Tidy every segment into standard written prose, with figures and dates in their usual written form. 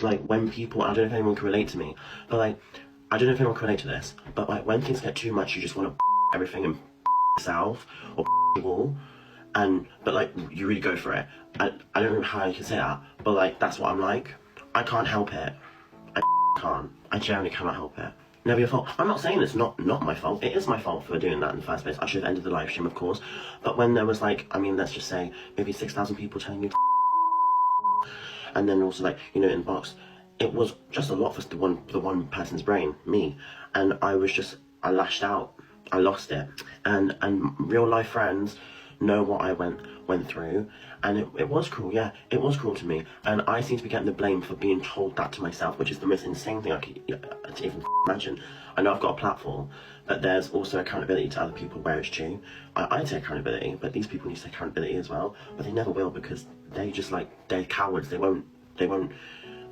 like, when people, I don't know if anyone can relate to me, but like, I don't know if anyone can relate to this, but like, when things get too much, you just want to everything and yourself, or people, but like, you really go for it. I don't know how you can say that, but like, that's what I'm like. I can't help it. I can't. I generally cannot help it. Never your fault. I'm not saying it's not my fault. It is my fault for doing that in the first place. I should have ended the live stream, of course. But when there was like, I mean, let's just say maybe 6,000 people telling you, and then also like, you know, in box, it was just a lot for the one person's brain, me, and I lashed out. I lost it, and real life friends know what I went through, and it was cruel. Yeah, it was cruel to me, and I seem to be getting the blame for being told that to myself, which is the most insane thing I could to even imagine. I know I've got a platform, but there's also accountability to other people where it's due. I take accountability, but these people need to take accountability as well, but they never will, because they just like, they're cowards. They won't.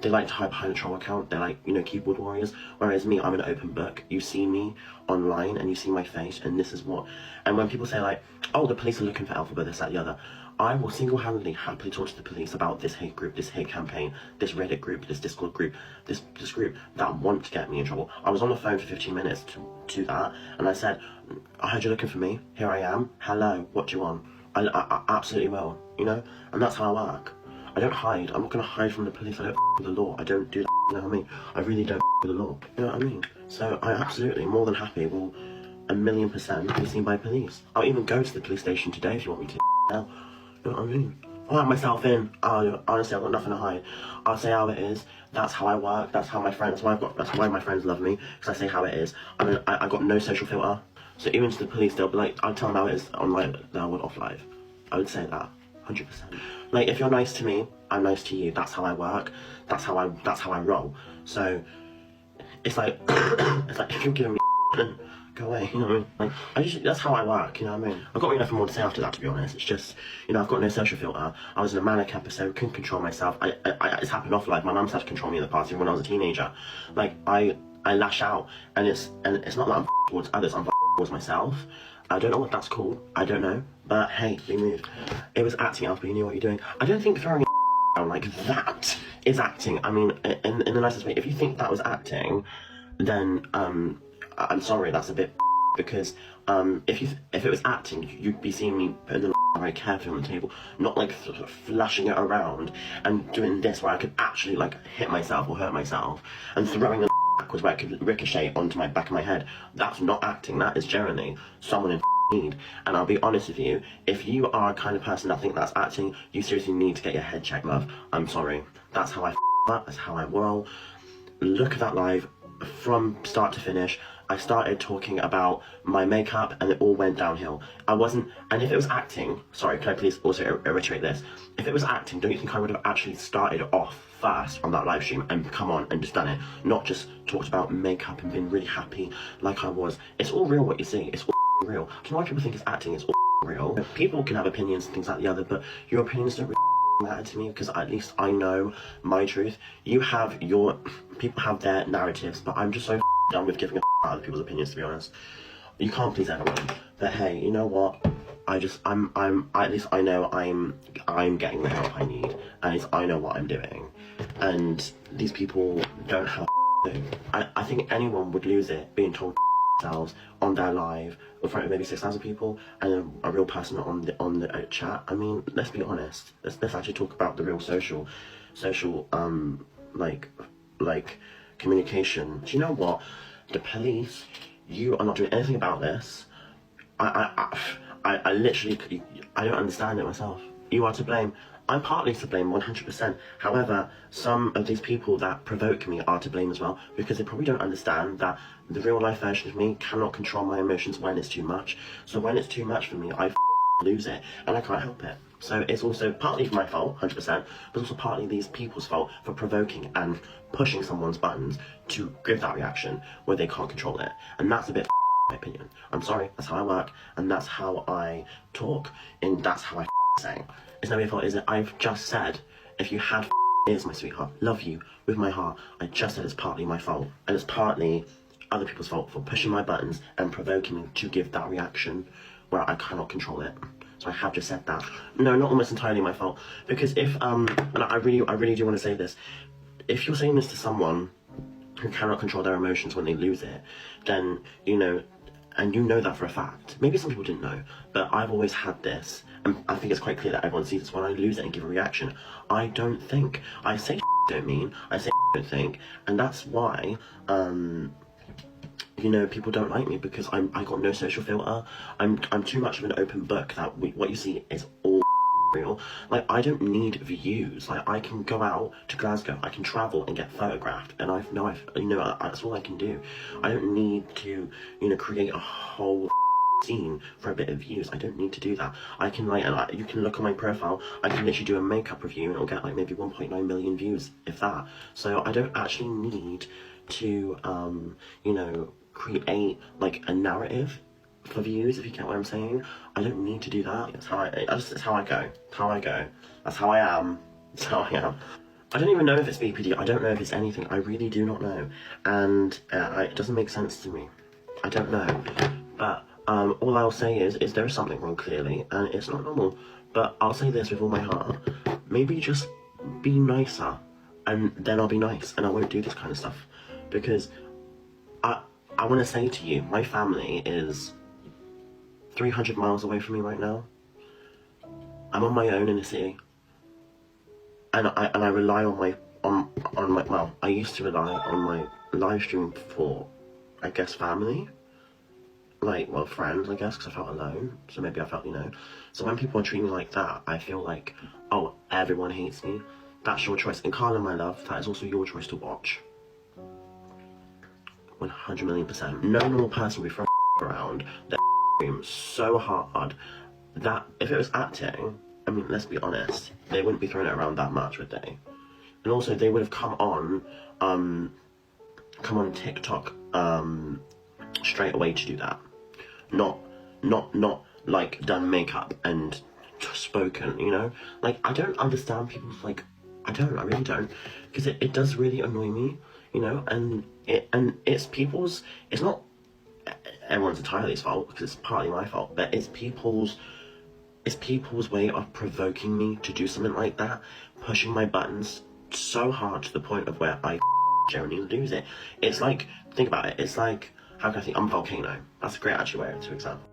They like to hide behind a troll account. They're like, you know, keyboard warriors. Whereas me, I'm an open book. You see me online and you see my face, and this is what. And when people say like, oh, the police are looking for elphaba, this, that, the other, I will single-handedly happily talk to the police about this hate group, this hate campaign, this Reddit group, this Discord group, this group that want to get me in trouble. I was on the phone for 15 minutes to that, and I said, I heard you're looking for me. Here I am. Hello. What do you want? I absolutely will. You know, and that's how I work. I don't hide. I'm not going to hide from the police. I don't with the law. I don't do that, you know what I mean? I really don't with the law, you know what I mean? So I absolutely, more than happy, will 1,000,000% be seen by police. I'll even go to the police station today if you want me to. You know what I mean? I'll have myself in. Honestly, I've got nothing to hide. I'll say how it is. That's how I work. That's how my friends, that's why my friends love me, because I say how it is. I mean, I got no social filter. So even to the police, they'll be like, I'll tell them how it is on live, that I would off live. I would say that. 100%. Like, if you're nice to me, I'm nice to you. That's how I work. That's how I roll. So it's like it's like, if you're giving me go away, you know what I mean? Like, that's how I work, you know what I mean? I've got really nothing more to say after that, to be honest. It's just, you know, I've got no social filter. I was in a manic episode, couldn't control myself. It's happened off live. My mum's had to control me in the past, even when I was a teenager. Like, I lash out, and it's not that I'm towards others, I'm towards myself. I don't know what that's called. I don't know. But hey, we moved. It was acting, Alpha. You knew what you're doing. I don't think throwing down like that is acting. I mean, in the nicest way. If you think that was acting, then I'm sorry. That's a bit because if it was acting, you'd be seeing me putting the very carefully on the table, not like flashing it around and doing this where I could actually like hit myself or hurt myself, and throwing the backwards where it could ricochet onto my back of my head. That's not acting. That is generally someone in need. And I'll be honest with you, if you are a kind of person that think that's acting, you seriously need to get your head checked, love. I'm sorry. That's how I that's how I roll. Look at that live from start to finish. I started talking about my makeup and it all went downhill. And if it was acting, sorry, can I please also reiterate this? If it was acting, don't you think I would have actually started off first on that live stream and come on and just done it? Not just talked about makeup and been really happy like I was. It's all real what you see. It's all real. Do you know why people think it's acting? It's all real. People can have opinions and things like the other, but your opinions don't really matter to me, because at least I know my truth. You have people have their narratives, but I'm just so done with giving a other people's opinions, to be honest. You can't please everyone. But hey, you know what? At least I know I'm getting the help I need, and I know what I'm doing. And these people don't have to do. I think anyone would lose it being told themselves on their live in front of maybe 6,000 people and a real person on the chat. I mean, let's be honest. Let's actually talk about the real social like communication. Do you know what? The police, you are not doing anything about this. I literally, I don't understand it myself. You are to blame. I'm partly to blame, 100%. However, some of these people that provoke me are to blame as well, because they probably don't understand that the real life version of me cannot control my emotions when it's too much. So when it's too much for me, I lose it, and I can't help it. So it's also partly my fault, 100%, but also partly these people's fault for provoking and pushing someone's buttons to give that reaction where they can't control it. And that's a bit my opinion. I'm sorry, that's how I work, and that's how I talk, and that's how I say. It's not your fault, is it? I've just said, if you had ears, my sweetheart, love you with my heart. I just said it's partly my fault, and it's partly other people's fault for pushing my buttons and provoking me to give that reaction where I cannot control it. So I have just said that. No, not almost entirely my fault, because if and I really do want to say this. if you're saying this to someone who cannot control their emotions when they lose it, then, you know, and you know that for a fact. Maybe some people didn't know, but I've always had this, and I think it's quite clear that everyone sees this. When I lose it and give a reaction, I don't think. I say don't mean, I say don't think, and that's why, you know, people don't like me, because I got no social filter. I'm too much of an open book that what you see is all real. Like, I don't need views. Like, I can go out to Glasgow, I can travel and get photographed, and that's all I can do. I don't need to, you know, create a whole scene for a bit of views. I don't need to do that. I can, like, you can look on my profile, I can literally do a makeup review and it'll get like maybe 1.9 million views, if that. So I don't actually need to, you know, create like a narrative for views, if you get what I'm saying. I don't need to do that. It's how I go. That's how I am. That's how I am. I don't even know if it's BPD. I don't know if it's anything. I really do not know. And it doesn't make sense to me. I don't know. But all I'll say is there is something wrong, clearly, and it's not normal. But I'll say this with all my heart. Maybe just be nicer, and then I'll be nice, and I won't do this kind of stuff. Because I want to say to you, my family is 300 miles away from me right now. I'm on my own in the city, and I rely on my well, I used to rely on my live stream for, I guess, family, like, well, friends, I guess, because I felt alone. So maybe I felt, you know. So when people are treating me like that, I feel like, oh, everyone hates me. That's your choice. And Carla, my love, that is also your choice to watch. 100,000,000%. No normal person would be throwing around their stream so hard that if it was acting, I mean, let's be honest, they wouldn't be throwing it around that much, would they? And also, they would have come on TikTok straight away to do that. Not like done makeup and spoken, you know? Like, I don't understand people's, like, I really don't, because it does really annoy me, you know? And it's not everyone's entirely fault, because it's partly my fault, but it's people's way of provoking me to do something like that, pushing my buttons so hard to the point of where I genuinely lose it. It's like, think about it, it's like, how can I think? I'm a volcano. That's a great actually way to example.